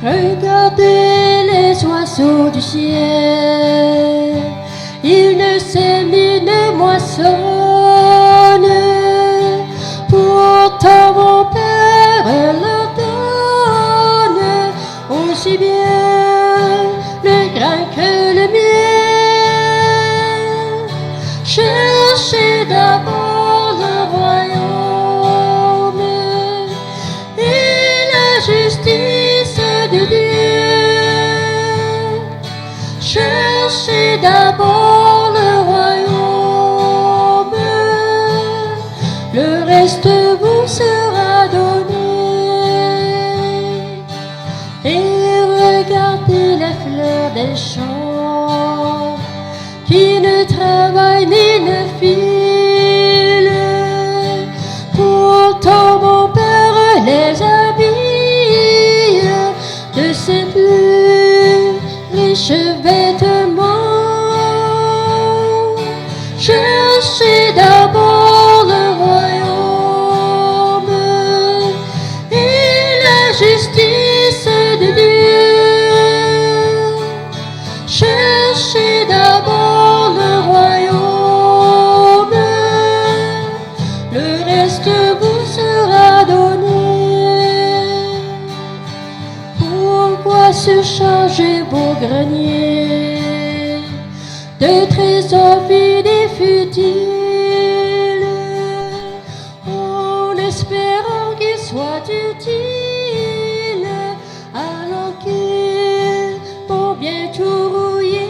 Regardez les oiseaux du ciel, ils ne sèment ni ne moissonnent. Pourtant mon Père leur donne aussi bien le grain que le miel. Cherchez d'abord le royaume et la justice de Dieu. Cherchez d'abord le royaume, le reste vous sera donné. Et regardez les fleurs des champs qui ne travaillent ni ne filent. Pourtant mon Père les habille de ses plus riches vêtements. Cherchez d'abord le royaume et la justice de Dieu. Cherchez d'abord le royaume, le reste vous sera donné. Pourquoi surcharger vos greniers de trésors vides et futiles, en espérant qu'ils soient utiles, alors qu'ils vont bientôt rouiller?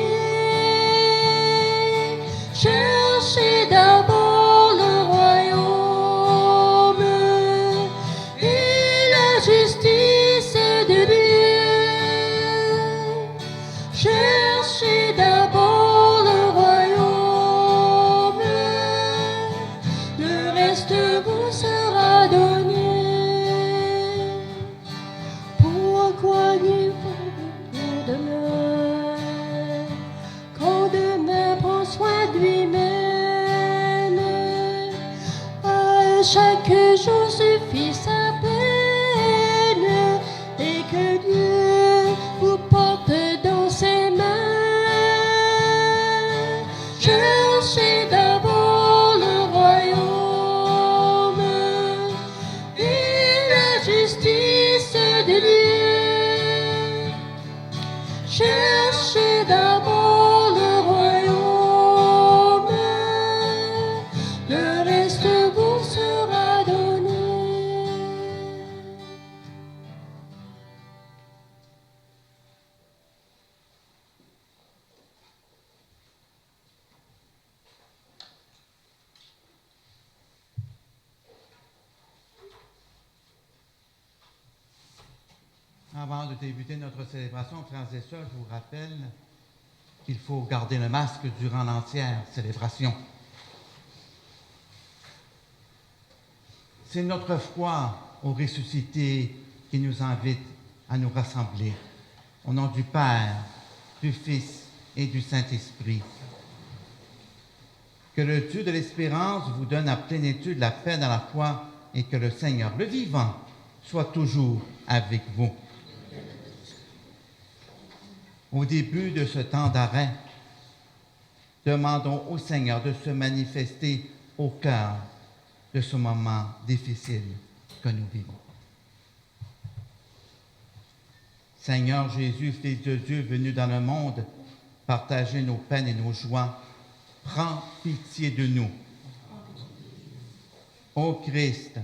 Cherchez d'abord le royaume et la justice de Dieu. Cherchez d'abord le royaume, le reste vous sera donné. Pourquoi croyez-vous pour demain, quand demain prend soin de lui-même? À chaque jour suffit sa peine, et que Dieu vous porte dans ses mains. Cherchez d'abord le royaume et la justice de Dieu. Cherchez d'abord le royaume, le reste vous sera donné. Avant de débuter notre célébration, frères et sœurs, je vous rappelle qu'il faut garder le masque durant l'entière célébration. C'est notre foi au ressuscité qui nous invite à nous rassembler. Au nom du Père, du Fils et du Saint-Esprit. Que le Dieu de l'espérance vous donne à plénitude la paix dans la foi et que le Seigneur, le vivant, soit toujours avec vous. Au début de ce temps d'arrêt, demandons au Seigneur de se manifester au cœur de ce moment difficile que nous vivons. Seigneur Jésus, Fils de Dieu venu dans le monde, partager nos peines et nos joies, prends pitié de nous. Ô Christ,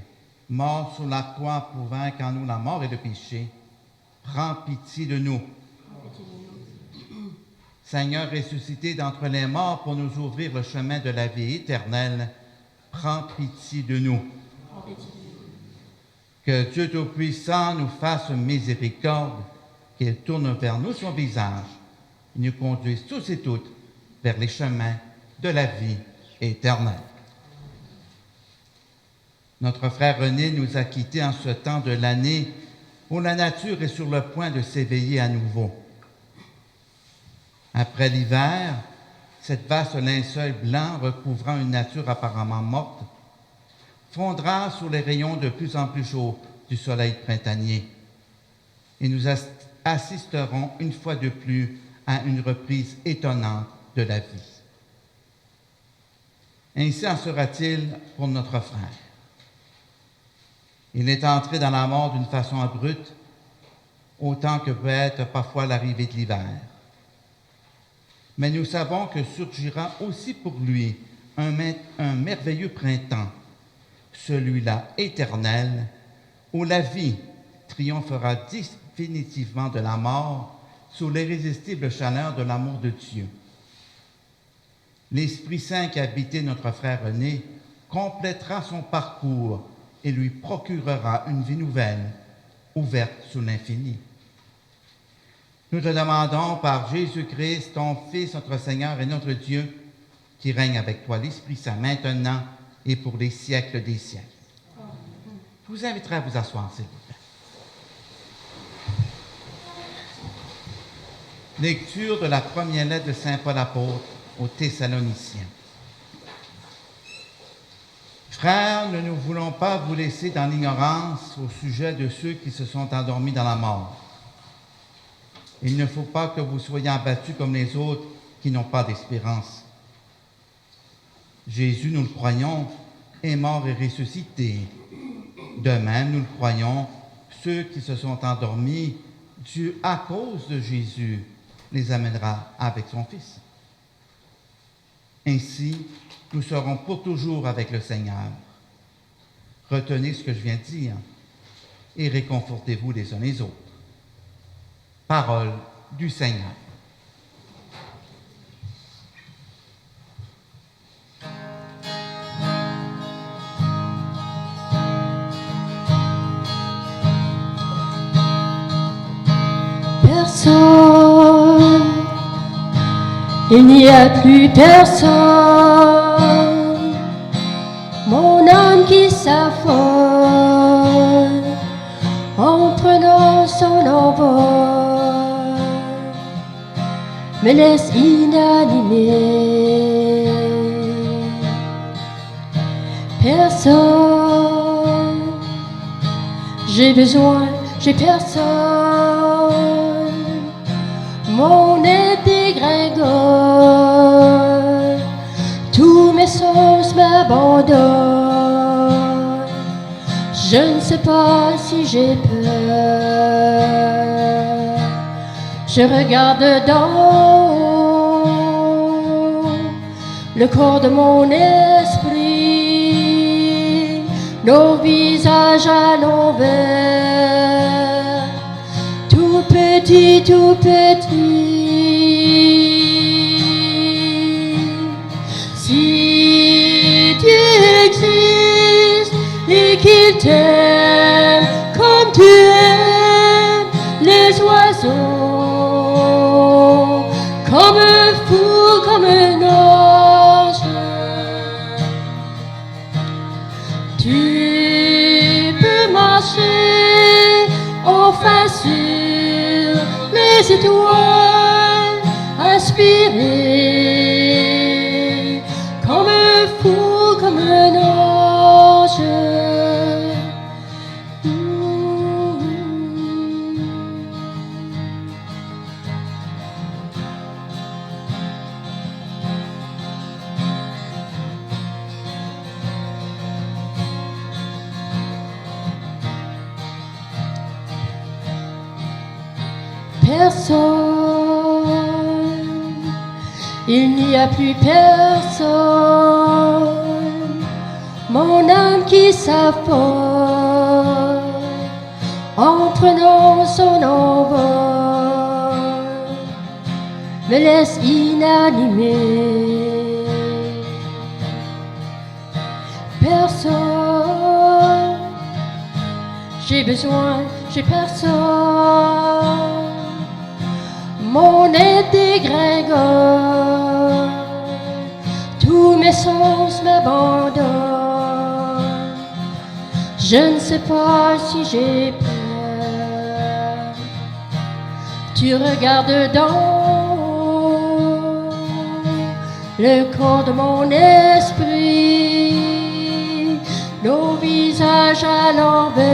mort sur la croix pour vaincre en nous la mort et le péché, prends pitié de nous. Seigneur ressuscité d'entre les morts pour nous ouvrir le chemin de la vie éternelle, prends pitié de nous. Que Dieu Tout-Puissant nous fasse miséricorde, qu'il tourne vers nous son visage et nous conduise tous et toutes vers les chemins de la vie éternelle. Notre frère René nous a quittés en ce temps de l'année où la nature est sur le point de s'éveiller à nouveau. Après l'hiver, cette vaste linceul blanc recouvrant une nature apparemment morte fondra sous les rayons de plus en plus chauds du soleil printanier et nous assisteront une fois de plus à une reprise étonnante de la vie. Ainsi en sera-t-il pour notre frère. Il est entré dans la mort d'une façon abrupte, autant que peut être parfois l'arrivée de l'hiver. Mais nous savons que surgira aussi pour lui un merveilleux printemps, celui-là éternel, où la vie triomphera définitivement de la mort sous l'irrésistible chaleur de l'amour de Dieu. L'Esprit Saint qui habitait notre frère René complétera son parcours et lui procurera une vie nouvelle, ouverte sous l'infini. Nous te demandons par Jésus-Christ, ton Fils, notre Seigneur et notre Dieu, qui règne avec toi l'Esprit Saint maintenant et pour les siècles des siècles. Je vous inviterai à vous asseoir, s'il vous plaît. Lecture de la première lettre de Saint Paul apôtre aux Thessaloniciens. Frères, ne nous voulons pas vous laisser dans l'ignorance au sujet de ceux qui se sont endormis dans la mort. Il ne faut pas que vous soyez abattus comme les autres qui n'ont pas d'espérance. Jésus, nous le croyons, est mort et ressuscité. De même, nous le croyons, ceux qui se sont endormis, Dieu, à cause de Jésus, les amènera avec son Fils. Ainsi, nous serons pour toujours avec le Seigneur. Retenez ce que je viens de dire et réconfortez-vous les uns les autres. Parole du Seigneur. Personne, il n'y a plus personne, mon âme qui s'affole en prenant son envol me laisse inanimé. Personne, j'ai besoin, j'ai personne, mon nez dégringole, tous mes sens m'abandonnent. Je ne sais pas si j'ai peur. Je regarde d'en haut le corps de mon esprit, nos visages à l'envers, tout petit, tout petit. Si tu existes et qu'il t'aime comme tu aimes les oiseaux, comme un fou, comme un ange, tu peux marcher enfin sur les étoiles, inspiré comme un fou, comme un ange. Personne, il n'y a plus personne, mon âme qui s'affole en prenant son envol me laisse inanimé. Personne, j'ai besoin, j'ai personne, mon nez dégringole, tous mes sens m'abandonnent. Je ne sais pas si j'ai peur. Tu regardes d'en haut le corps de mon esprit, nos visages à l'envers,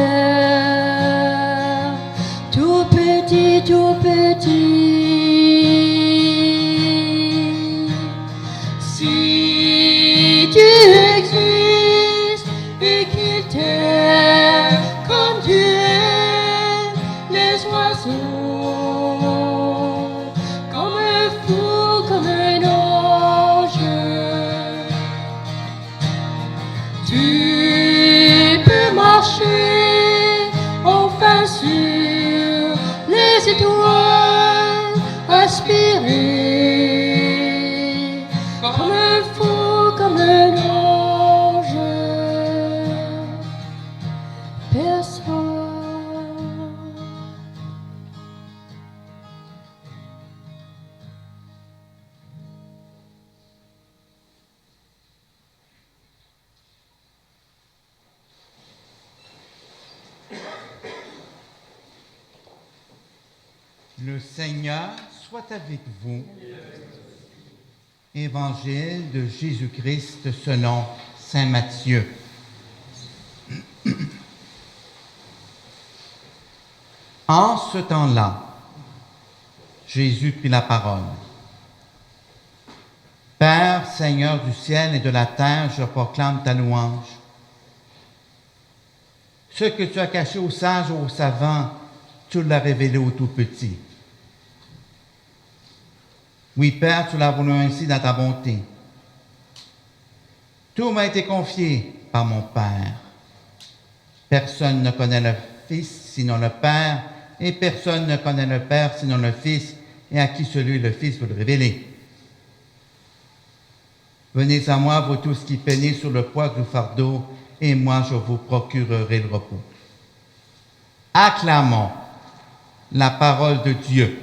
tout petit, tout petit. Si tu existes et qu'il t'aime comme tu aimes les oiseaux, comme un fou, comme un ange, tu peux marcher enfin sur les étoiles, aspirer comme un fou, comme un ange. Personne Le Seigneur soit avec vous. Évangile de Jésus-Christ selon saint Matthieu. En ce temps-là, Jésus prit la parole. Père, Seigneur du ciel et de la terre, je proclame ta louange. Ce que tu as caché aux sages et aux savants, tu l'as révélé aux tout petits. Oui, Père, tu l'as voulu ainsi dans ta bonté. Tout m'a été confié par mon Père. Personne ne connaît le Fils sinon le Père, et personne ne connaît le Père sinon le Fils, et à qui celui le Fils veut le révéler. Venez à moi, vous tous qui peinez sur le poids du fardeau, et moi je vous procurerai le repos. Acclamons la parole de Dieu.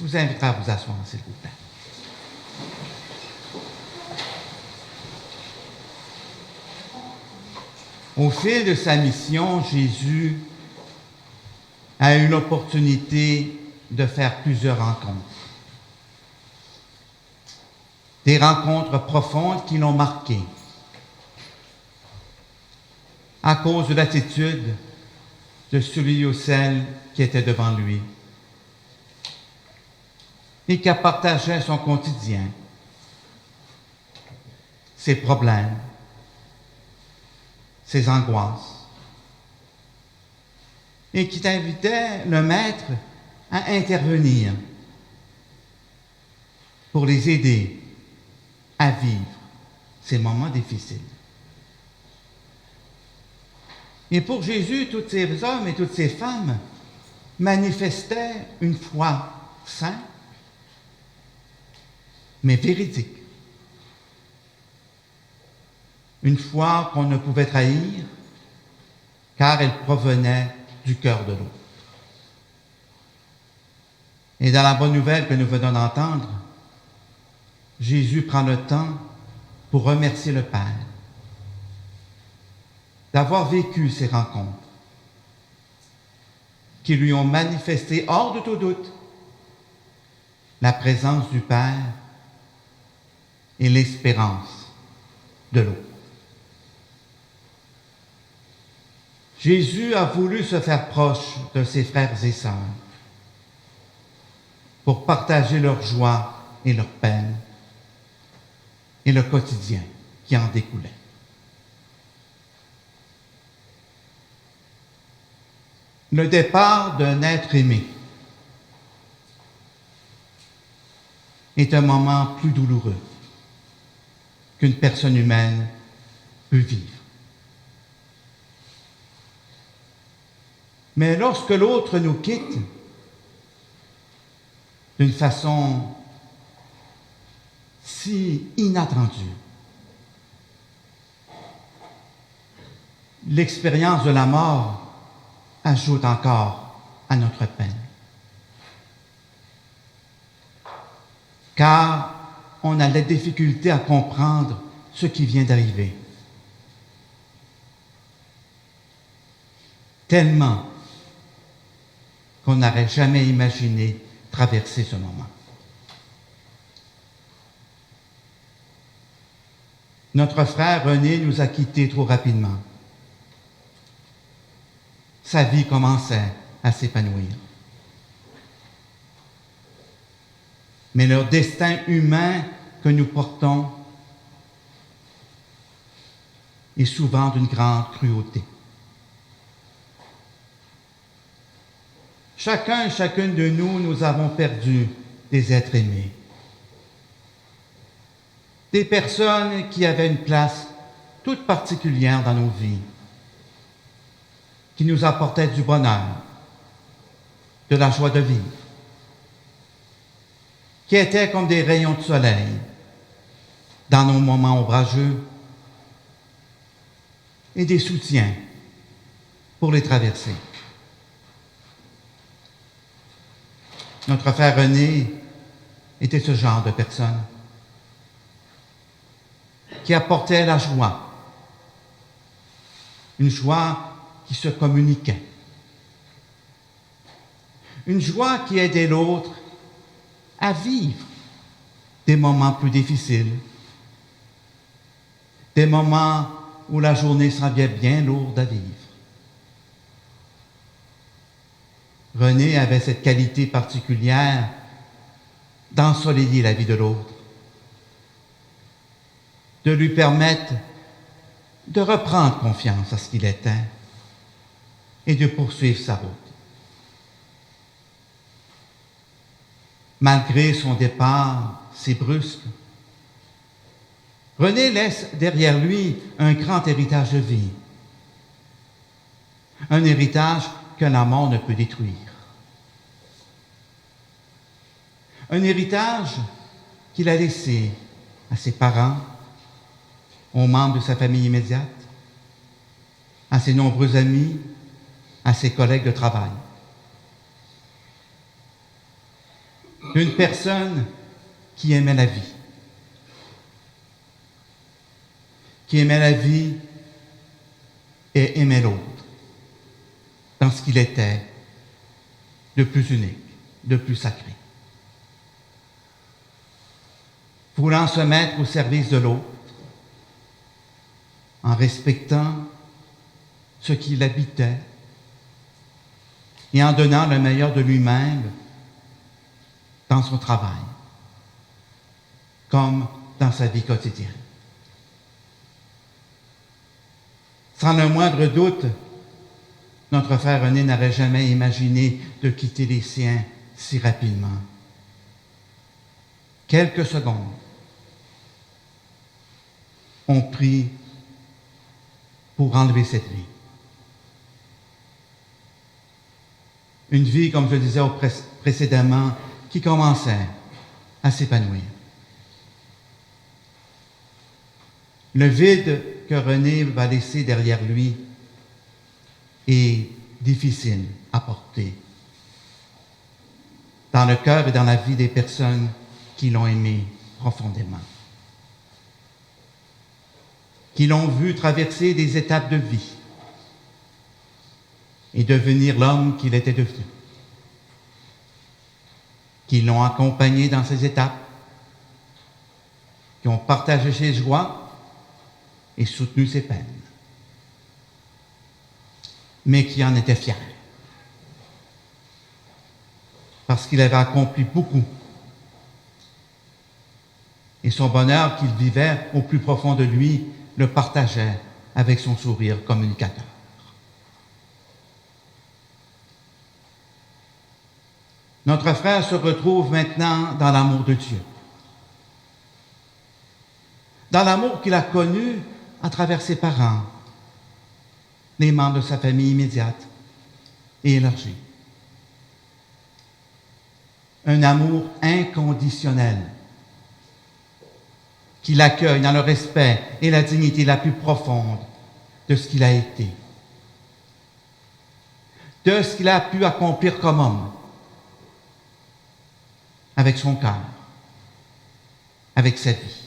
Je vous inviterai à vous asseoir, s'il vous plaît. Au fil de sa mission, Jésus a eu l'opportunité de faire plusieurs rencontres. Des rencontres profondes qui l'ont marqué à cause de l'attitude de celui ou celle qui était devant lui et qui partageait son quotidien, ses problèmes, ses angoisses, et qui invitait le Maître à intervenir pour les aider à vivre ces moments difficiles. Et pour Jésus, tous ces hommes et toutes ces femmes manifestaient une foi simple, mais véridique. Une foi qu'on ne pouvait trahir, car elle provenait du cœur de l'autre. Et dans la bonne nouvelle que nous venons d'entendre, Jésus prend le temps pour remercier le Père d'avoir vécu ces rencontres qui lui ont manifesté hors de tout doute la présence du Père et l'espérance de l'autre. Jésus a voulu se faire proche de ses frères et sœurs pour partager leur joie et leur peine et le quotidien qui en découlait. Le départ d'un être aimé est un moment plus douloureux qu'une personne humaine peut vivre. Mais lorsque l'autre nous quitte d'une façon si inattendue, l'expérience de la mort ajoute encore à notre peine. Car on a la difficulté à comprendre ce qui vient d'arriver. Tellement qu'on n'aurait jamais imaginé traverser ce moment. Notre frère René nous a quittés trop rapidement. Sa vie commençait à s'épanouir. Mais le destin humain que nous portons est souvent d'une grande cruauté. Chacun et chacune de nous, nous avons perdu des êtres aimés. Des personnes qui avaient une place toute particulière dans nos vies, qui nous apportaient du bonheur, de la joie de vivre, qui étaient comme des rayons de soleil dans nos moments ombrageux et des soutiens pour les traverser. Notre frère René était ce genre de personne qui apportait la joie, une joie qui se communiquait, une joie qui aidait l'autre à vivre des moments plus difficiles, des moments où la journée semblait bien lourde à vivre. René avait cette qualité particulière d'ensoleiller la vie de l'autre, de lui permettre de reprendre confiance à ce qu'il était et de poursuivre sa route. Malgré son départ si brusque, René laisse derrière lui un grand héritage de vie, un héritage que la mort ne peut détruire. Un héritage qu'il a laissé à ses parents, aux membres de sa famille immédiate, à ses nombreux amis, à ses collègues de travail. Une personne qui aimait la vie. Qui aimait la vie et aimait l'autre dans ce qu'il était de plus unique, de plus sacré. Voulant se mettre au service de l'autre, en respectant ce qui l'habitait et en donnant le meilleur de lui-même dans son travail, comme dans sa vie quotidienne. Sans le moindre doute, notre frère René n'aurait jamais imaginé de quitter les siens si rapidement. Quelques secondes ont pris pour enlever cette vie. Une vie, comme je le disais précédemment, qui commençait à s'épanouir. Le vide que René va laisser derrière lui est difficile à porter dans le cœur et dans la vie des personnes qui l'ont aimé profondément, qui l'ont vu traverser des étapes de vie et devenir l'homme qu'il était devenu, qui l'ont accompagné dans ces étapes, qui ont partagé ses joies et soutenu ses peines, mais qui en était fier, parce qu'il avait accompli beaucoup, et son bonheur qu'il vivait au plus profond de lui le partageait avec son sourire communicateur. Notre frère se retrouve maintenant dans l'amour de Dieu, dans l'amour qu'il a connu à travers ses parents, les membres de sa famille immédiate et élargie. Un amour inconditionnel qui l'accueille dans le respect et la dignité la plus profonde de ce qu'il a été, de ce qu'il a pu accomplir comme homme, avec son cœur, avec sa vie.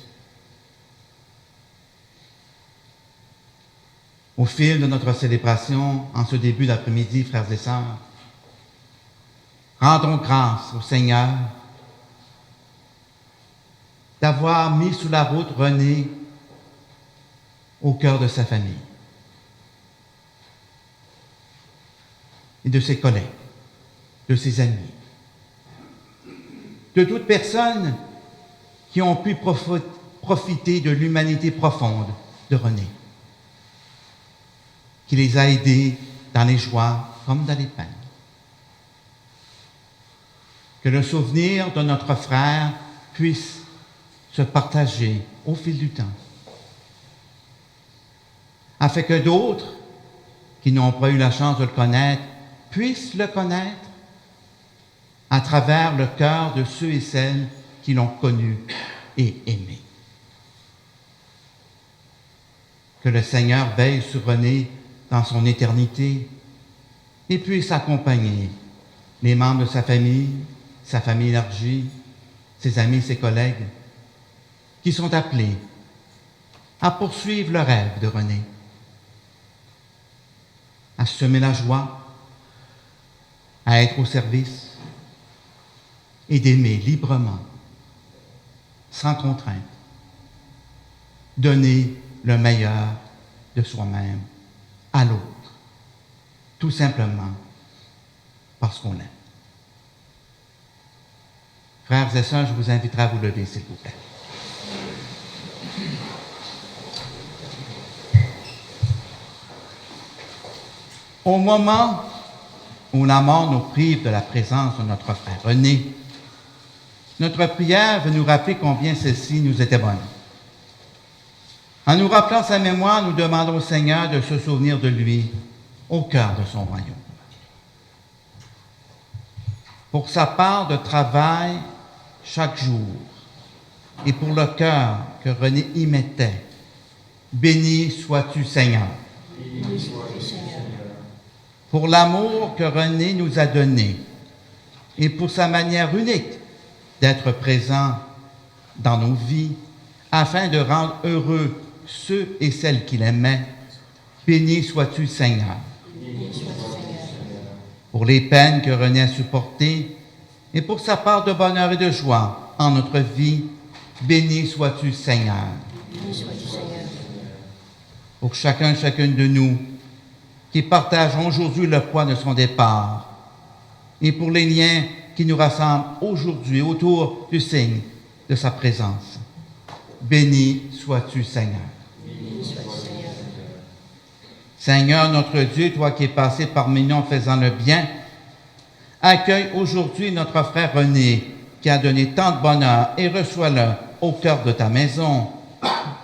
Au fil de notre célébration, en ce début d'après-midi, frères et sœurs, rendons grâce au Seigneur d'avoir mis sous la route René au cœur de sa famille et de ses collègues. de ses amis, de toute personne qui ont pu profiter de l'humanité profonde de René, qui les a aidés dans les joies comme dans les peines. Que le souvenir de notre frère puisse se partager au fil du temps, afin que d'autres qui n'ont pas eu la chance de le connaître puissent le connaître à travers le cœur de ceux et celles qui l'ont connu et aimé. Que le Seigneur veille sur René dans son éternité et puisse accompagner les membres de sa famille élargie, ses amis, ses collègues, qui sont appelés à poursuivre le rêve de René, à semer la joie, à être au service et d'aimer librement, sans contrainte, donner le meilleur de soi-même à l'autre, tout simplement parce qu'on l'aime. Frères et sœurs, je vous inviterai à vous lever, s'il vous plaît. Au moment où la mort nous prive de la présence de notre frère René, notre prière veut nous rappeler combien celle-ci nous était bonne. En nous rappelant sa mémoire, nous demandons au Seigneur de se souvenir de lui au cœur de son royaume. Pour sa part de travail chaque jour et pour le cœur que René y mettait, béni sois-tu, Seigneur. Béni sois-tu, Seigneur. Pour l'amour que René nous a donné et pour sa manière unique d'être présent dans nos vies afin de rendre heureux ceux et celles qu'il aimait, béni sois-tu, Seigneur. Béni sois-tu, Seigneur. Pour les peines que René a supportées et pour sa part de bonheur et de joie en notre vie, béni sois-tu, Seigneur. Béni sois-tu, Seigneur. Pour chacun et chacune de nous qui partageons aujourd'hui le poids de son départ et pour les liens qui nous rassemblent aujourd'hui autour du signe de sa présence. Béni sois-tu, Seigneur. Béni sois-tu, Seigneur. Seigneur, notre Dieu, toi qui es passé parmi nous en faisant le bien, accueille aujourd'hui notre frère René, qui a donné tant de bonheur, et reçois-le au cœur de ta maison.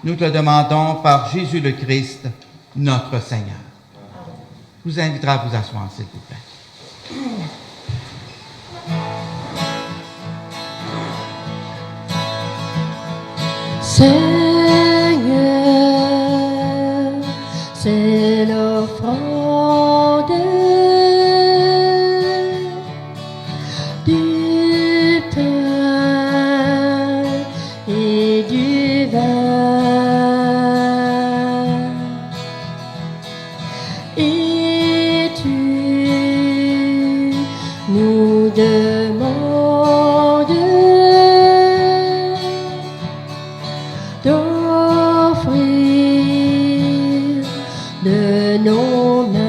Nous te le demandons par Jésus le Christ, notre Seigneur. Je vous inviterai à vous asseoir, s'il vous plaît. Seigneur, c'est l'offrande du pain et du vin. Et tu nous demandes d'offrir de nos mains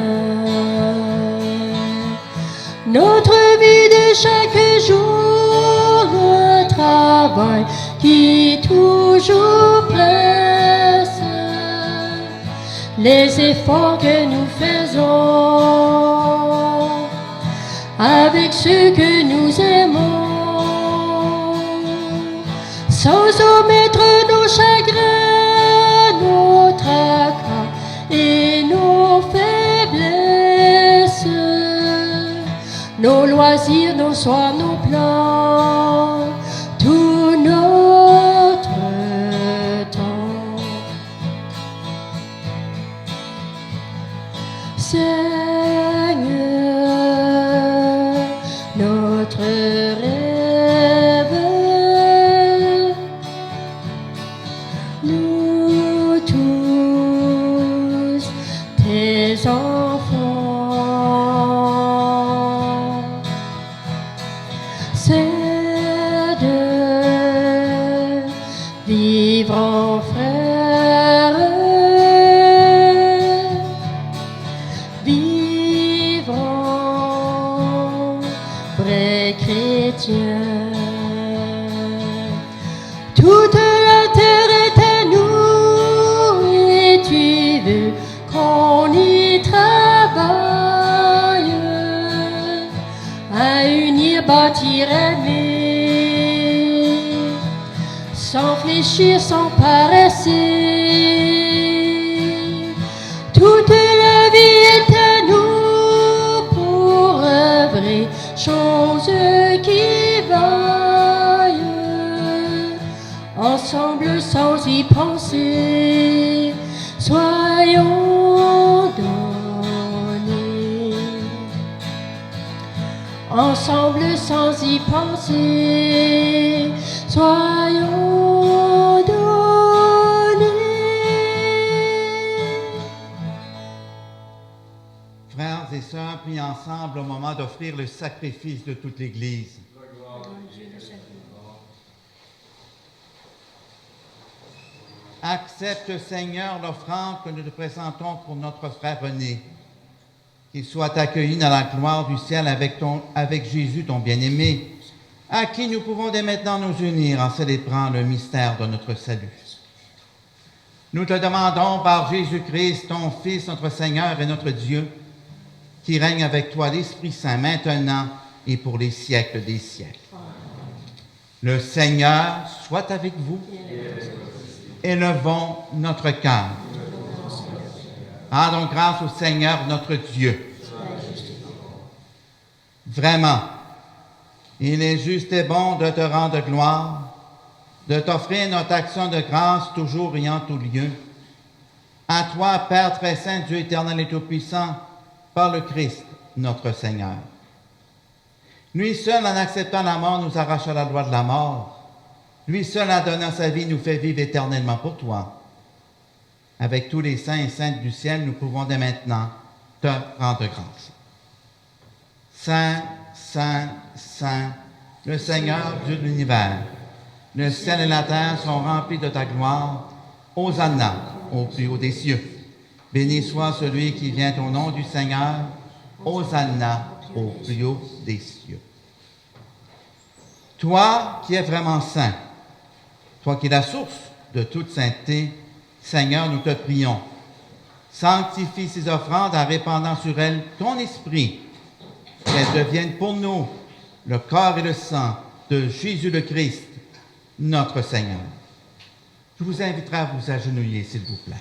notre vie de chaque jour, le travail qui toujours presse, les efforts que nous faisons avec ceux que nous aimons, sans omettre nos chagrins, nos tracas et nos faiblesses, nos loisirs, nos soirs, nos plans, tout notre temps. Seigneur, notre rêve, nous tous, tes enfants, c'est de vivre en frères, vivre en sans fléchir, sans paresser. Toute la vie est à nous pour œuvrer, chose qui vaille. Ensemble sans y penser, soyons donnés. Ensemble sans y penser, soyons donnés. Frères et sœurs, priez ensemble au moment d'offrir le sacrifice de toute l'Église. Accepte, Seigneur, l'offrande que nous te présentons pour notre frère René. Qu'il soit accueilli dans la gloire du ciel avec Jésus, ton bien-aimé, à qui nous pouvons dès maintenant nous unir en célébrant le mystère de notre salut. Nous te demandons par Jésus-Christ, ton Fils, notre Seigneur et notre Dieu, qui règne avec toi l'Esprit Saint maintenant et pour les siècles des siècles. Le Seigneur soit avec vous. Élevons notre cœur. Rendons grâce au Seigneur notre Dieu. Vraiment, il est juste et bon de te rendre gloire, de t'offrir notre action de grâce toujours et en tout lieu. À toi, Père très saint, Dieu éternel et tout-puissant, par le Christ, notre Seigneur. Lui seul, en acceptant la mort, nous arrache à la loi de la mort. Lui seul, en donnant sa vie, nous fait vivre éternellement pour toi. Avec tous les saints et saintes du ciel, nous pouvons dès maintenant te rendre grâce. Saint, Saint, Saint, le Seigneur Dieu de l'univers, le ciel et la terre sont remplis de ta gloire. Hosanna au plus haut des cieux. Béni soit celui qui vient au nom du Seigneur. Hosanna au plus haut des cieux. Toi qui es vraiment saint, toi qui es la source de toute sainteté, Seigneur, nous te prions. Sanctifie ces offrandes en répandant sur elles ton esprit, qu'elles deviennent pour nous le corps et le sang de Jésus le Christ, notre Seigneur. Je vous inviterai à vous agenouiller, s'il vous plaît.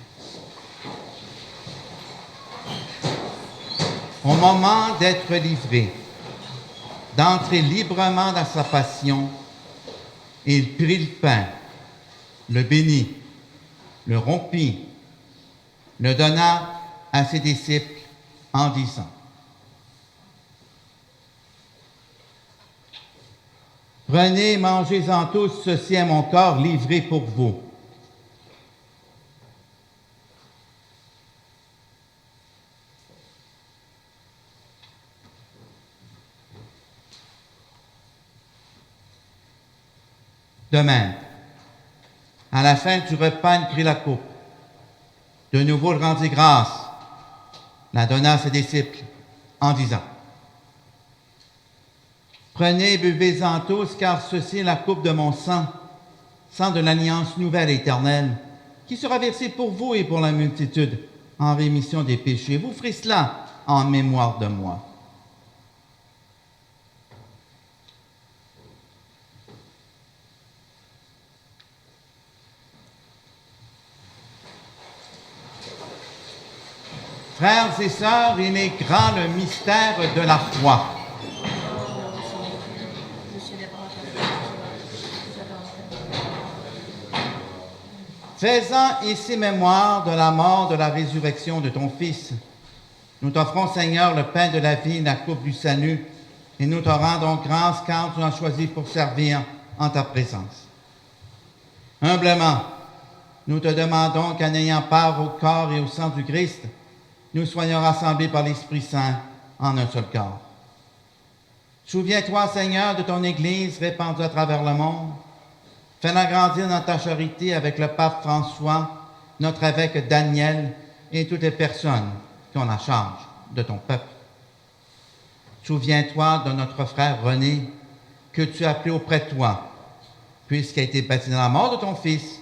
Au moment d'être livré, d'entrer librement dans sa passion, il prit le pain, le bénit, le rompit, le donna à ses disciples en disant: Prenez, mangez-en tous, ceci est mon corps livré pour vous. De même, à la fin du repas, il prit la coupe. De nouveau, il rendit grâce, la donna à ses disciples, en disant: Prenez et buvez-en tous, car ceci est la coupe de mon sang, sang de l'alliance nouvelle et éternelle, qui sera versée pour vous et pour la multitude en rémission des péchés. Vous ferez cela en mémoire de moi. Frères et sœurs, il est grand le mystère de la foi. Faisant ici mémoire de la mort, de la résurrection de ton Fils, nous t'offrons, Seigneur, le pain de la vie, la coupe du salut, et nous te rendons grâce car tu nous as choisis pour servir en ta présence. Humblement, nous te demandons qu'en ayant part au corps et au sang du Christ, nous soyons rassemblés par l'Esprit Saint en un seul corps. Souviens-toi, Seigneur, de ton Église répandue à travers le monde. Fais-la grandir dans ta charité avec le pape François, notre évêque Daniel et toutes les personnes qui ont la charge de ton peuple. Souviens-toi de notre frère René, que tu as appelé auprès de toi, puisqu'il a été baptisé dans la mort de ton Fils.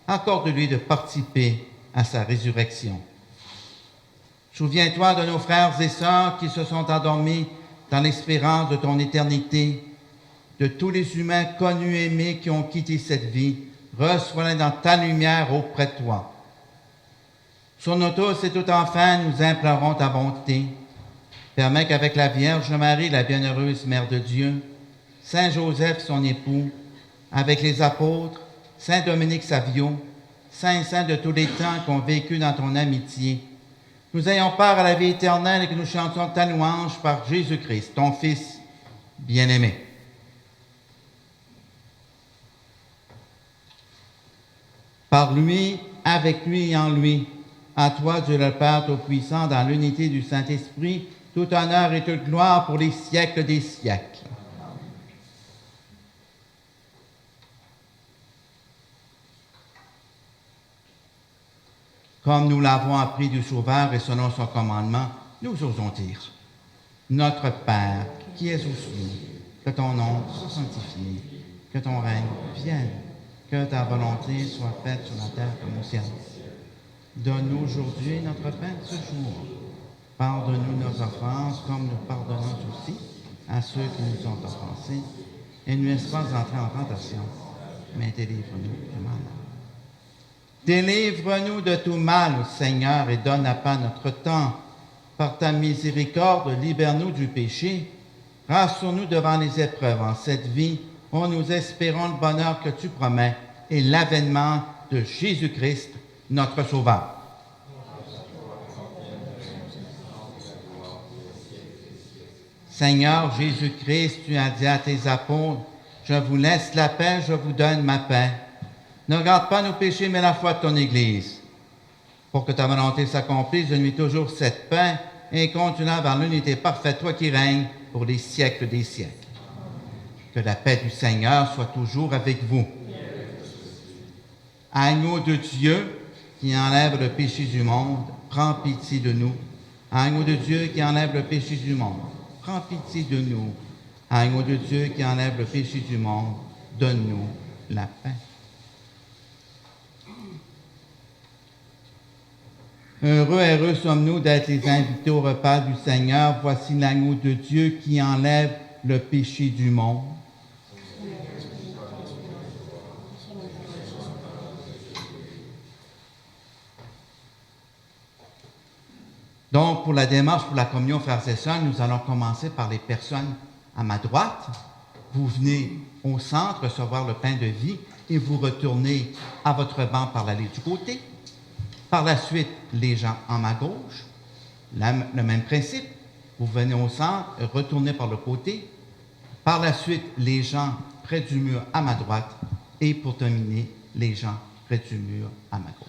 Accorde-lui de participer à sa résurrection. Souviens-toi de nos frères et sœurs qui se sont endormis dans l'espérance de ton éternité, de tous les humains connus et aimés qui ont quitté cette vie. Reçois-les dans ta lumière auprès de toi. Sur nous tous et tout enfin, nous implorons ta bonté. Permets qu'avec la Vierge Marie, la bienheureuse Mère de Dieu, Saint Joseph, son époux, avec les apôtres, Saint Dominique Savio, saints de tous les temps qui ont vécu dans ton amitié, nous ayons part à la vie éternelle et que nous chantions ta louange par Jésus-Christ, ton Fils bien-aimé. Par lui, avec lui et en lui, à toi, Dieu le Père Tout-Puissant, dans l'unité du Saint-Esprit, tout honneur et toute gloire pour les siècles des siècles. Comme nous l'avons appris du Sauveur et selon son commandement, nous osons dire: Notre Père, qui es aux cieux, que ton nom soit sanctifié, que ton règne vienne, que ta volonté soit faite sur la terre comme au ciel. Donne-nous aujourd'hui notre pain de ce jour. Pardonne-nous nos offenses comme nous pardonnons aussi à ceux qui nous ont offensés. Et ne laisse pas entrer en tentation, mais délivre-nous du mal. Délivre-nous de tout mal, Seigneur, et donne la paix à notre temps. Par ta miséricorde, libère-nous du péché. Rassure-nous devant les épreuves en cette vie, où nous espérons le bonheur que tu promets et l'avènement de Jésus-Christ, notre Sauveur. Seigneur Jésus-Christ, tu as dit à tes apôtres: Je vous laisse la paix, je vous donne ma paix. Ne regarde pas nos péchés, mais la foi de ton Église. Pour que ta volonté s'accomplisse, donne-lui toujours cette paix et continuant vers l'unité parfaite, toi qui règnes pour les siècles des siècles. Que la paix du Seigneur soit toujours avec vous. Agneau de Dieu qui enlève le péché du monde, prends pitié de nous. Agneau de Dieu qui enlève le péché du monde, prends pitié de nous. Agneau de Dieu qui enlève le péché du monde, donne-nous la paix. Heureux sommes-nous d'être les invités au repas du Seigneur. Voici l'agneau de Dieu qui enlève le péché du monde. Donc, pour la démarche, pour la communion, frères et sœurs, nous allons commencer par les personnes à ma droite. Vous venez au centre recevoir le pain de vie et vous retournez à votre banc par l'allée du côté. Par la suite, les gens à ma gauche, le même principe. Vous venez au centre, retournez par le côté. Par la suite, les gens près du mur à ma droite. Et pour terminer, les gens près du mur à ma gauche.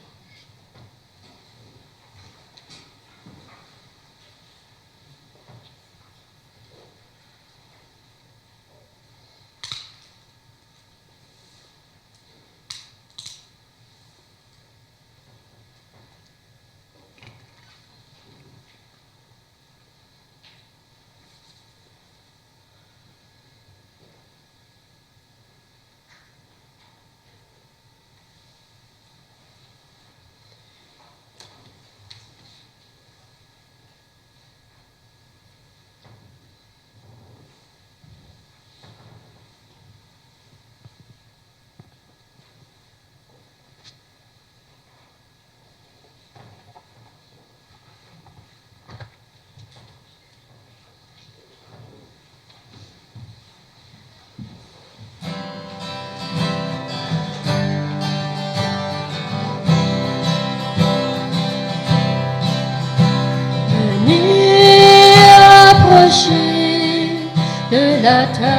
De la table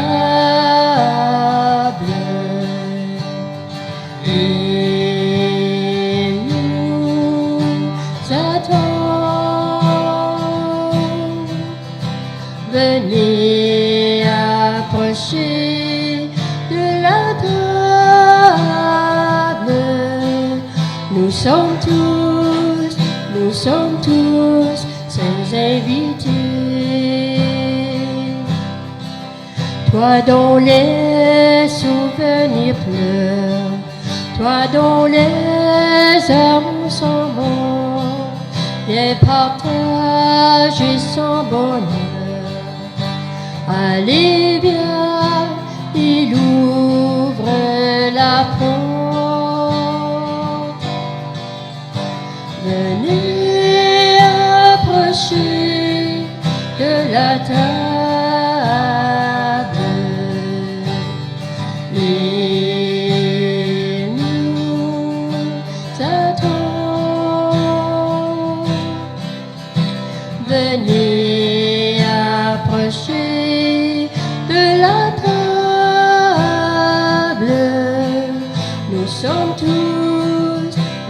et nous attend. Venez approcher de la table. Nous sommes tous ces invités. Toi dont les souvenirs pleurent, toi dont les âmes sont morts, viens partager son bonheur. Allez, viens, il ouvre la porte. table et nous attend. Venez approcher de la table.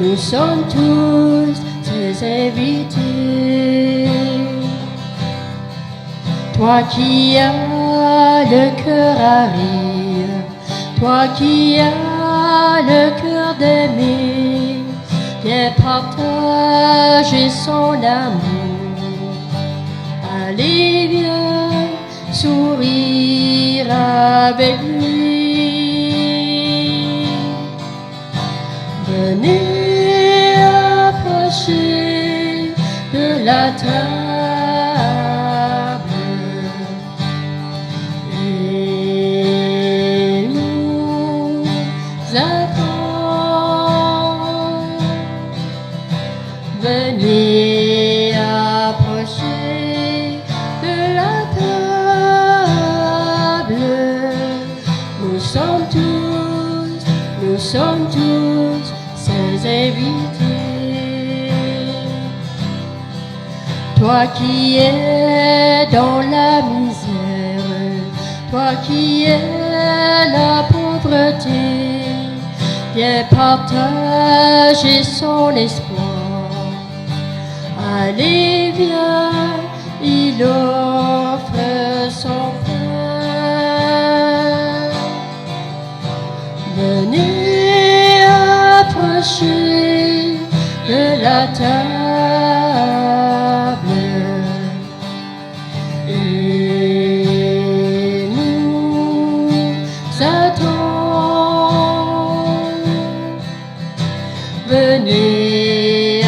Nous sommes tous ses invités. Toi qui as le cœur à rire, toi qui as le cœur d'aimer, viens partager son amour. Allez, viens sourire avec lui. Venez approcher de la table et nous attend. Venez approcher de la table. Nous sommes tous ses invités. Toi qui es dans la misère, toi qui es la pauvreté, viens partager son espoir. Allez, viens, il offre son pain. Venez approcher de la table et nous attend. Venez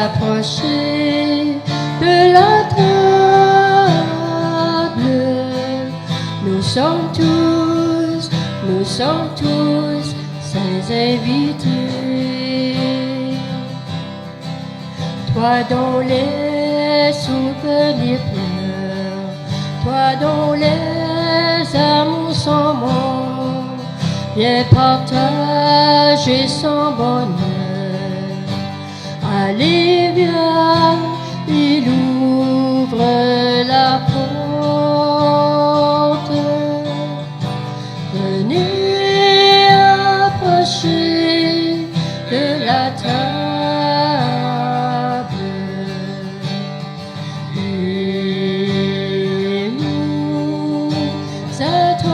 approcher de la table. Nous sommes tous ses invités. Toi dont les souvenirs pleurent, toi dont les amours sont morts, viens partager son bonheur. Allez, viens, il ouvre la porte. Venez approcher de la table et nous attend.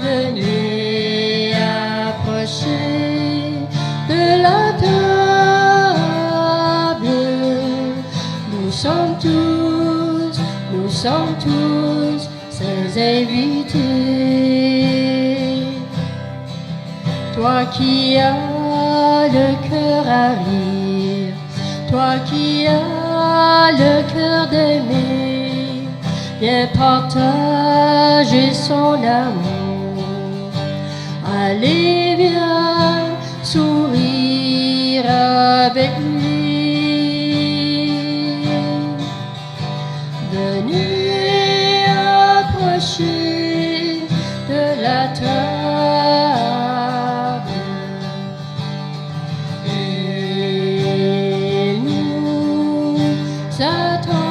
Venez approcher de la table. Nous sommes tous ses invités. Toi qui as le cœur à rire, toi qui as le cœur d'aimer, viens partager son amour. Allez, viens sourire avec lui. Venez approcher de la table et nous attend.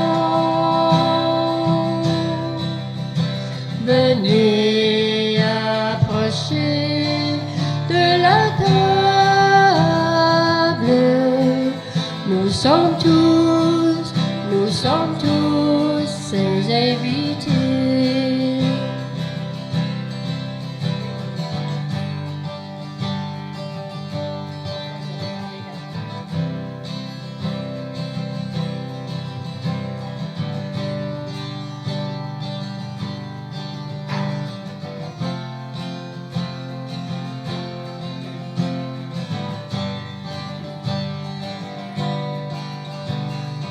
Venez approcher de la table. Nous sommes tous ses invités.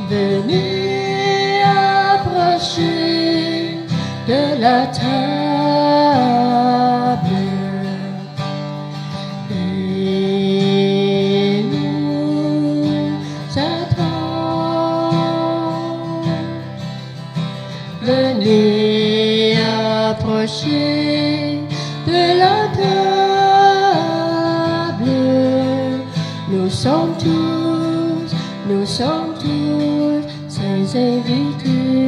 Venez approcher de la table et nous attend. sommes tous ses invités.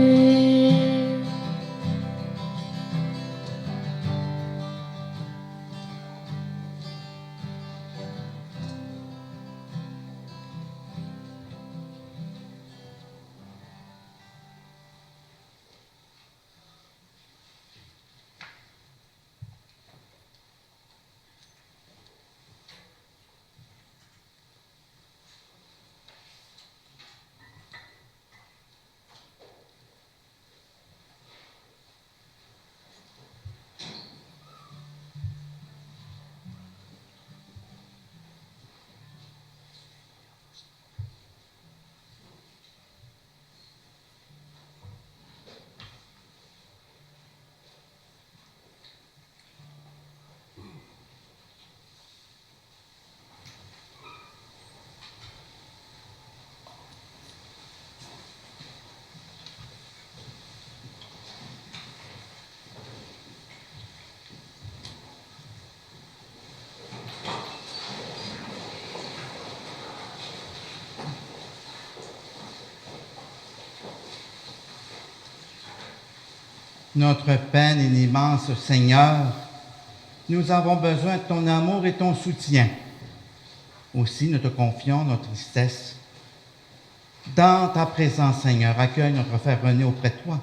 Notre peine est immense, Seigneur. Nous avons besoin de ton amour et ton soutien. Aussi, nous te confions notre tristesse. Dans ta présence, Seigneur, accueille notre frère René auprès de toi.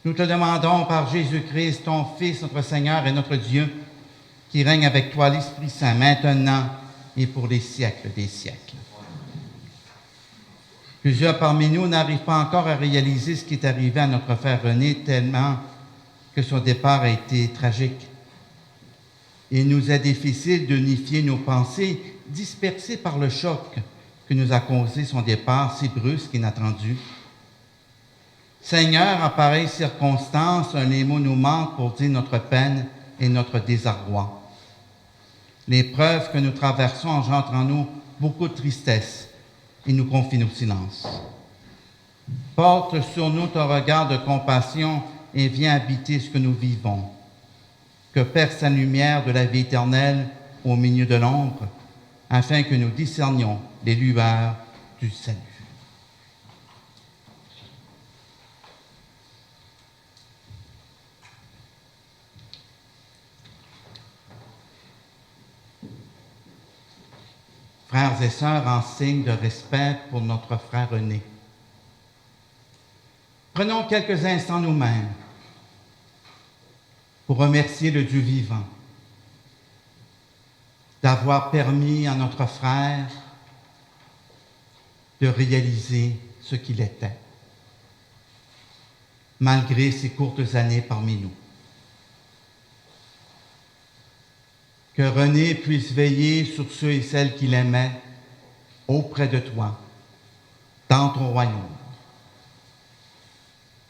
Nous te demandons par Jésus-Christ, ton Fils, notre Seigneur et notre Dieu, qui règne avec toi l'Esprit Saint, maintenant et pour les siècles des siècles. Plusieurs parmi nous n'arrivent pas encore à réaliser ce qui est arrivé à notre frère René, tellement que son départ a été tragique. Il nous est difficile d'unifier nos pensées, dispersées par le choc que nous a causé son départ si brusque et inattendu. Seigneur, en pareille circonstance, les mots nous manquent pour dire notre peine et notre désarroi. L'épreuve que nous traversons engendre en nous beaucoup de tristesse et nous confine au silence. Porte sur nous ton regard de compassion et viens habiter ce que nous vivons. Que perce la lumière de la vie éternelle au milieu de l'ombre, afin que nous discernions les lueurs du salut. Frères et sœurs, en signe de respect pour notre frère René, prenons quelques instants nous-mêmes pour remercier le Dieu vivant d'avoir permis à notre frère de réaliser ce qu'il était, malgré ses courtes années parmi nous. Que René puisse veiller sur ceux et celles qu'il aimait auprès de toi, dans ton royaume,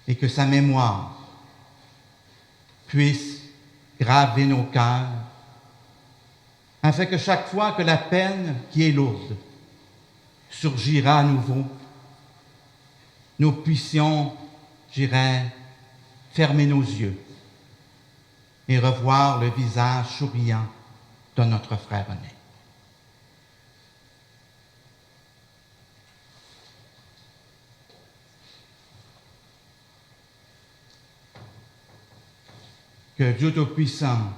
et que sa mémoire puisse graver nos cœurs, afin que chaque fois que la peine qui est lourde surgira à nouveau, nous puissions, fermer nos yeux et revoir le visage souriant de notre frère René. Que Dieu Tout-Puissant,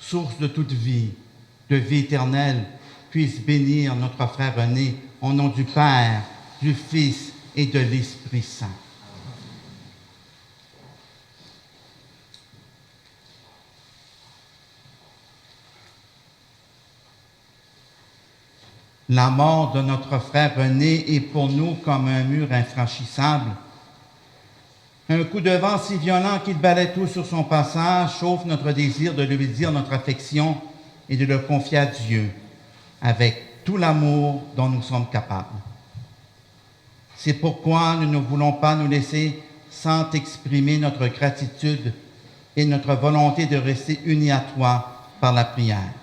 source de toute vie, de vie éternelle, puisse bénir notre frère René au nom du Père, du Fils et de l'Esprit Saint. La mort de notre frère René est pour nous comme un mur infranchissable. Un coup de vent si violent qu'il balaie tout sur son passage chauffe notre désir de lui dire notre affection et de le confier à Dieu avec tout l'amour dont nous sommes capables. C'est pourquoi nous ne voulons pas nous laisser sans exprimer notre gratitude et notre volonté de rester unis à toi par la prière.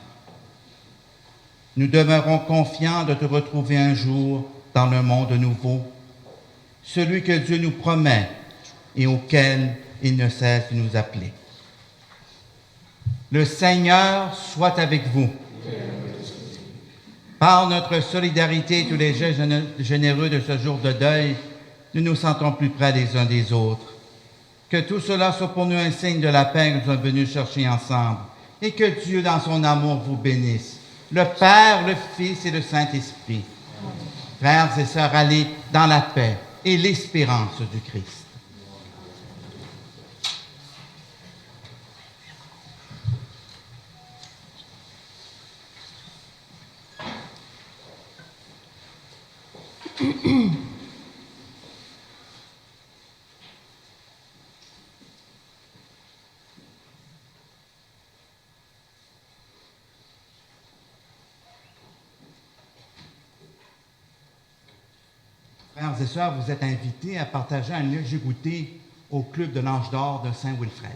Nous demeurons confiants de te retrouver un jour dans le monde nouveau, celui que Dieu nous promet et auquel il ne cesse de nous appeler. Le Seigneur soit avec vous. Par notre solidarité et tous les gestes généreux de ce jour de deuil, nous nous sentons plus près les uns des autres. Que tout cela soit pour nous un signe de la paix que nous sommes venus chercher ensemble. Et que Dieu, dans son amour, vous bénisse. Le Père, le Fils et le Saint-Esprit. Frères et sœurs, allez dans la paix et l'espérance du Christ. Frères et sœurs, vous êtes invités à partager un léger goûter au Club de l'Ange d'Or de Saint-Wilfred.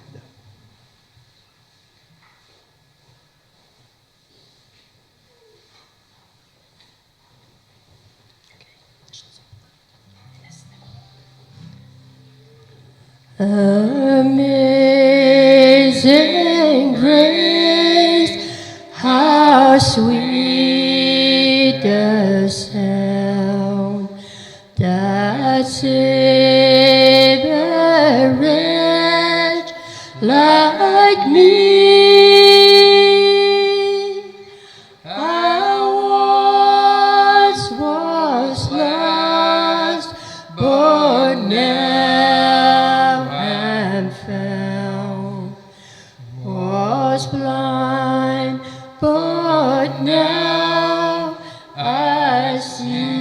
Amazing grace, how sweet the sound that saved a wretch like me. I once was lost, but now am found. Was blind, but now I see.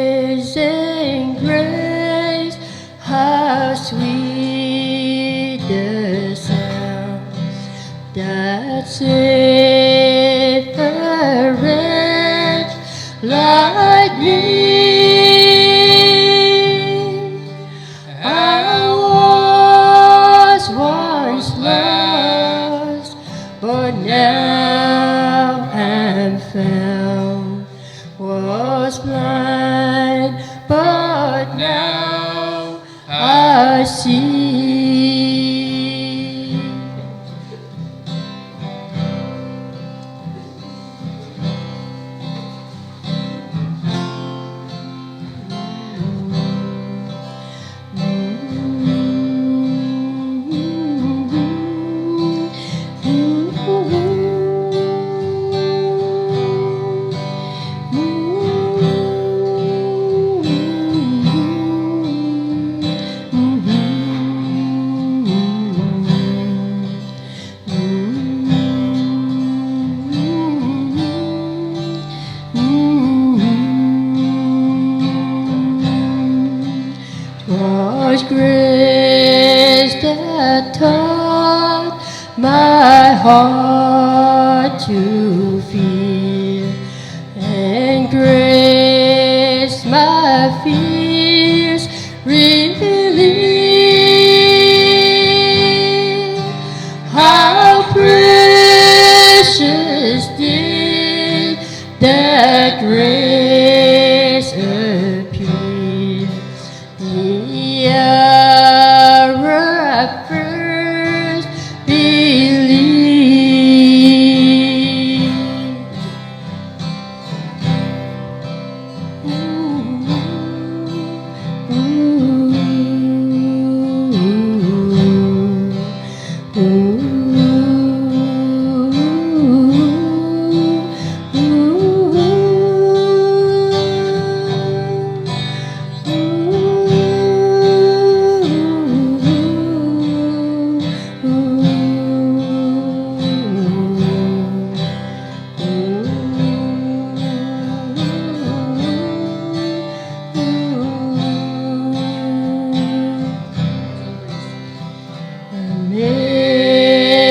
Amazing grace, how sweet the sound that saved a wretch like me. I was once lost, but now am found. Was blind, but now I see. Was grace that taught my heart to fear, and grace my fears relieved. How precious did that grace appear, the hour I first believed.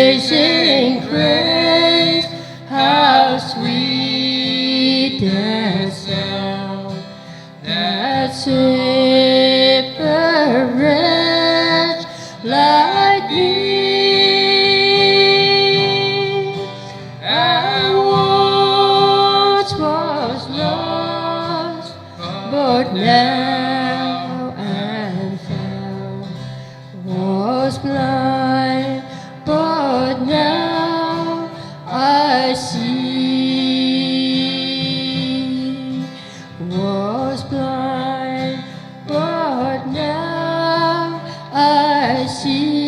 Amazing grace, how sweet the sound that saved a wretch like me. I once was lost, but now I'm found. Was blind, but ainsi.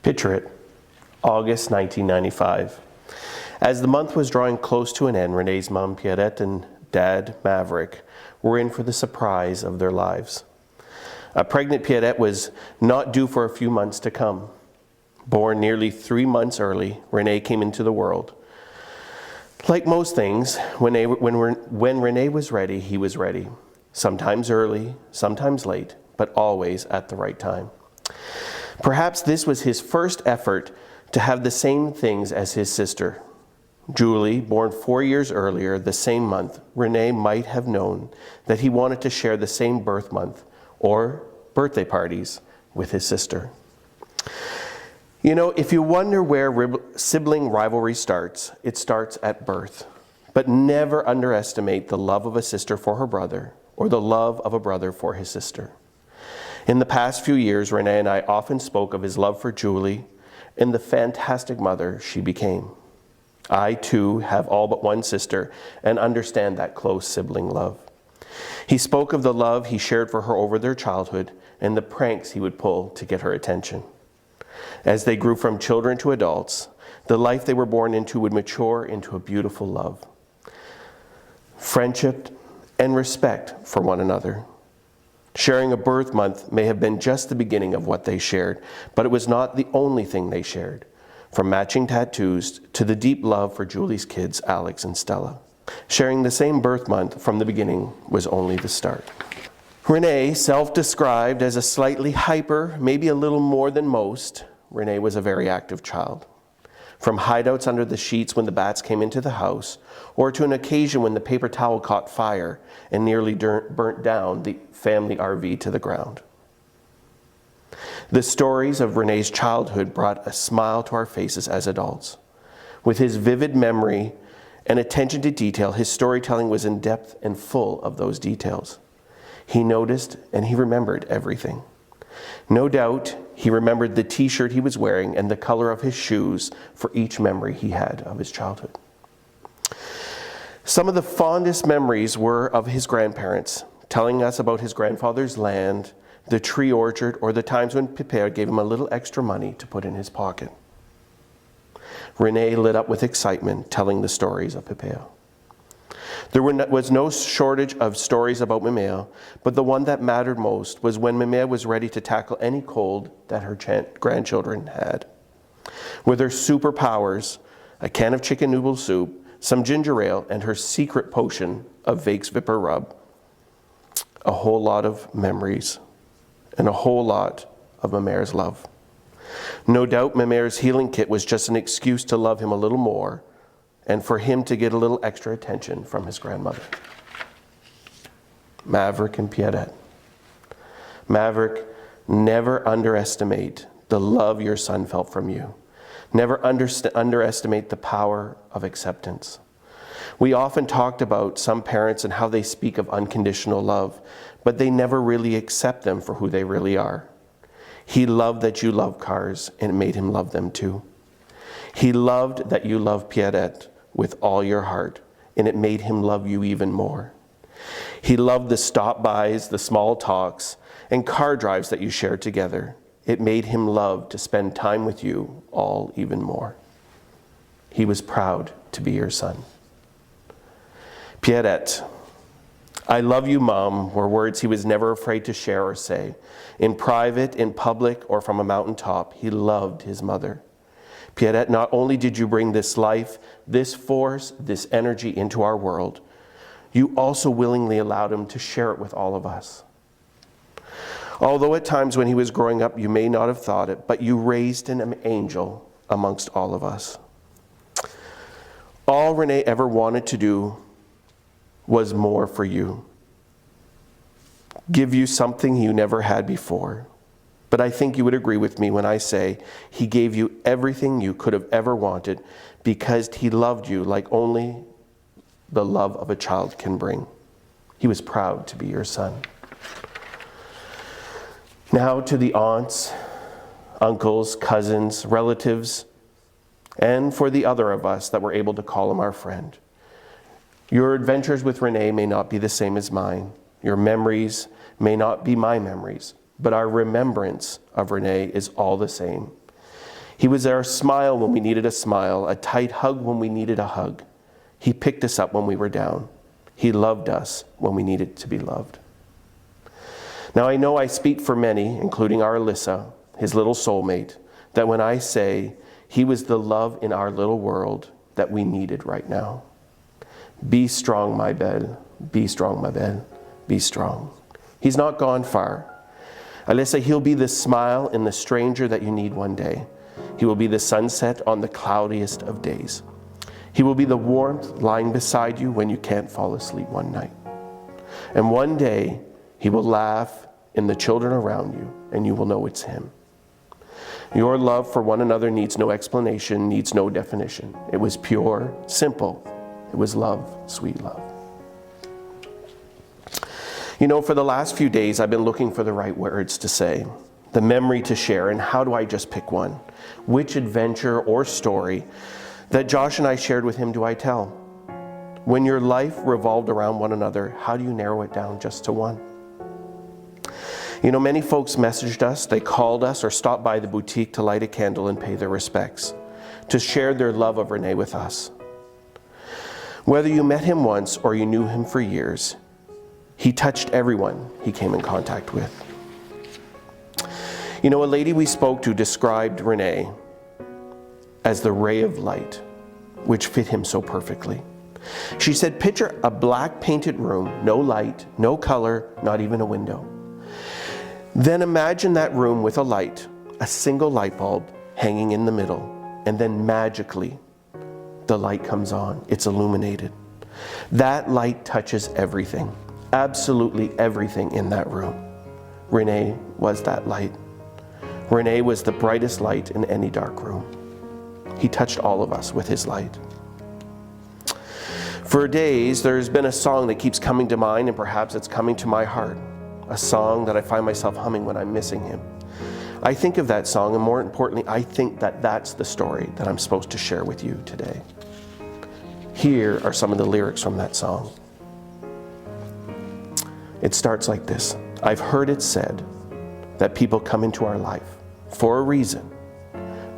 Picture it, August 1995. As the month was drawing close to an end, Renee's mom, Pierrette, and dad, Maverick, were in for the surprise of their lives. A pregnant Pierrette was not due for a few months to come. Born nearly 3 months early, Renee came into the world. Like most things, when Renee was ready, he was ready. Sometimes early, sometimes late, but always at the right time. Perhaps this was his first effort to have the same things as his sister. Julie, born 4 years earlier, the same month, Renee might have known that he wanted to share the same birth month or birthday parties with his sister. You know, if you wonder where sibling rivalry starts, it starts at birth. But never underestimate the love of a sister for her brother or the love of a brother for his sister. In the past few years, Renee and I often spoke of his love for Julie and the fantastic mother she became. I, too, have all but one sister and understand that close sibling love. He spoke of the love he shared for her over their childhood and the pranks he would pull to get her attention. As they grew from children to adults, the life they were born into would mature into a beautiful love, friendship, and respect for one another. Sharing a birth month may have been just the beginning of what they shared, but it was not the only thing they shared, from matching tattoos to the deep love for Julie's kids, Alex and Stella. Sharing the same birth month from the beginning was only the start. Renee, self-described as a slightly hyper, maybe a little more than most, Renee was a very active child. From hideouts under the sheets when the bats came into the house, or to an occasion when the paper towel caught fire and nearly burnt down the family RV to the ground. The stories of Renee's childhood brought a smile to our faces as adults. With his vivid memory and attention to detail, his storytelling was in depth and full of those details. He noticed and he remembered everything. No doubt, he remembered the t-shirt he was wearing and the color of his shoes for each memory he had of his childhood. Some of the fondest memories were of his grandparents, telling us about his grandfather's land, the tree orchard, or the times when Pépère gave him a little extra money to put in his pocket. Renee lit up with excitement, telling the stories of Pépère. There was no shortage of stories about Mémère, but the one that mattered most was when Mémère was ready to tackle any cold that her grandchildren had. With her superpowers, a can of chicken noodle soup, some ginger ale, and her secret potion of Vicks Vapor Rub, a whole lot of memories and a whole lot of Mémère's love. No doubt Mémère's healing kit was just an excuse to love him a little more and for him to get a little extra attention from his grandmother. Maverick and Pierrette. Maverick, never underestimate the love your son felt from you. Never underestimate the power of acceptance. We often talked about some parents and how they speak of unconditional love, but they never really accept them for who they really are. He loved that you love cars, and it made him love them too. He loved that you loved Pierrette with all your heart, and it made him love you even more. He loved the stop-bys, the small talks, and car drives that you shared together. It made him love to spend time with you all even more. He was proud to be your son. Pierrette, I love you, Mom, were words he was never afraid to share or say. In private, in public, or from a mountaintop, he loved his mother. Pierrette, not only did you bring this life, this force, this energy into our world, you also willingly allowed him to share it with all of us. Although at times when he was growing up, you may not have thought it, but you raised an angel amongst all of us. All Renee ever wanted to do was more for you. Give you something you never had before. But I think you would agree with me when I say he gave you everything you could have ever wanted because he loved you like only the love of a child can bring. He was proud to be your son. Now to the aunts, uncles, cousins, relatives, and for the other of us that were able to call him our friend. Your adventures with Renee may not be the same as mine. Your memories may not be my memories, but our remembrance of Renee is all the same. He was our smile when we needed a smile, a tight hug when we needed a hug. He picked us up when we were down. He loved us when we needed to be loved. Now I know I speak for many, including our Alyssa, his little soulmate, that when I say he was the love in our little world that we needed right now. Be strong, my belle. Be strong, my belle. Be strong. He's not gone far. Alyssa, he'll be the smile in the stranger that you need one day. He will be the sunset on the cloudiest of days. He will be the warmth lying beside you when you can't fall asleep one night. And one day, he will laugh in the children around you, and you will know it's him. Your love for one another needs no explanation, needs no definition. It was pure, simple. It was love, sweet love. You know, for the last few days, I've been looking for the right words to say, the memory to share, and how do I just pick one? Which adventure or story that Josh and I shared with him do I tell? When your life revolved around one another, how do you narrow it down just to one? You know, many folks messaged us, they called us, or stopped by the boutique to light a candle and pay their respects, to share their love of Renee with us. Whether you met him once or you knew him for years, he touched everyone he came in contact with. You know, a lady we spoke to described Renee as the ray of light, which fit him so perfectly. She said, picture a black painted room, no light, no color, not even a window. Then imagine that room with a light, a single light bulb hanging in the middle, and then magically the light comes on. It's illuminated. That light touches everything, absolutely everything in that room. Renee was that light. Renee was the brightest light in any dark room. He touched all of us with his light. For days, there's been a song that keeps coming to mind, and perhaps it's coming to my heart. A song that I find myself humming when I'm missing him. I think of that song, and more importantly, I think that that's the story that I'm supposed to share with you today. Here are some of the lyrics from that song. It starts like this. I've heard it said that people come into our life for a reason,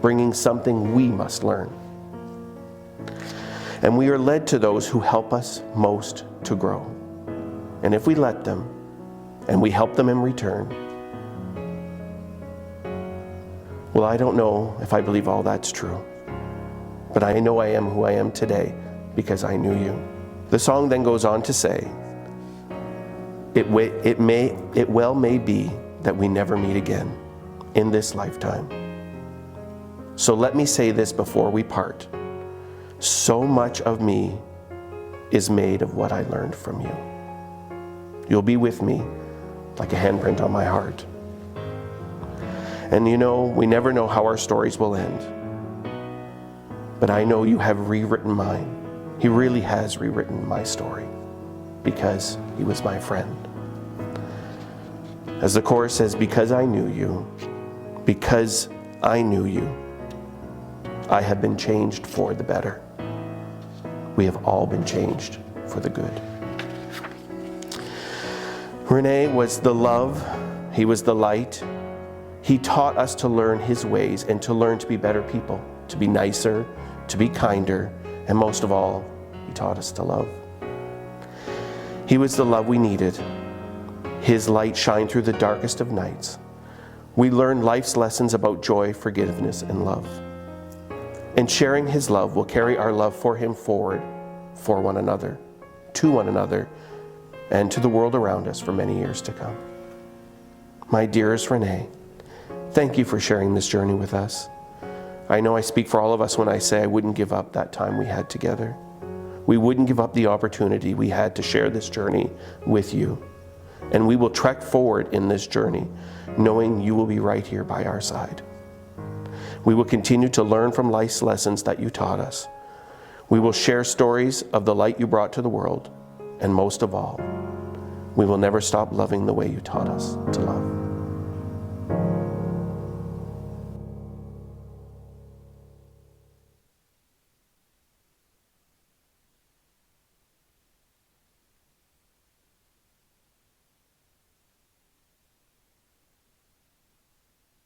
bringing something we must learn. And we are led to those who help us most to grow. And if we let them, and we help them in return, well, I don't know if I believe all that's true, but I know I am who I am today because I knew you. The song then goes on to say, it well may be that we never meet again in this lifetime. So let me say this before we part. So much of me is made of what I learned from you. You'll be with me like a handprint on my heart. And you know, we never know how our stories will end. But I know you have rewritten mine. He really has rewritten my story because he was my friend. As the chorus says, because I knew you, I have been changed for the better. We have all been changed for the good. Renee was the love, he was the light. He taught us to learn his ways and to learn to be better people, to be nicer, to be kinder, and most of all, he taught us to love. He was the love we needed. His light shined through the darkest of nights. We learned life's lessons about joy, forgiveness, and love. And sharing his love will carry our love for him forward for one another, to one another, and to the world around us for many years to come. My dearest Renee, thank you for sharing this journey with us. I know I speak for all of us when I say I wouldn't give up that time we had together. We wouldn't give up the opportunity we had to share this journey with you. And we will trek forward in this journey, knowing you will be right here by our side. We will continue to learn from life's lessons that you taught us. We will share stories of the light you brought to the world. And most of all, we will never stop loving the way you taught us to love.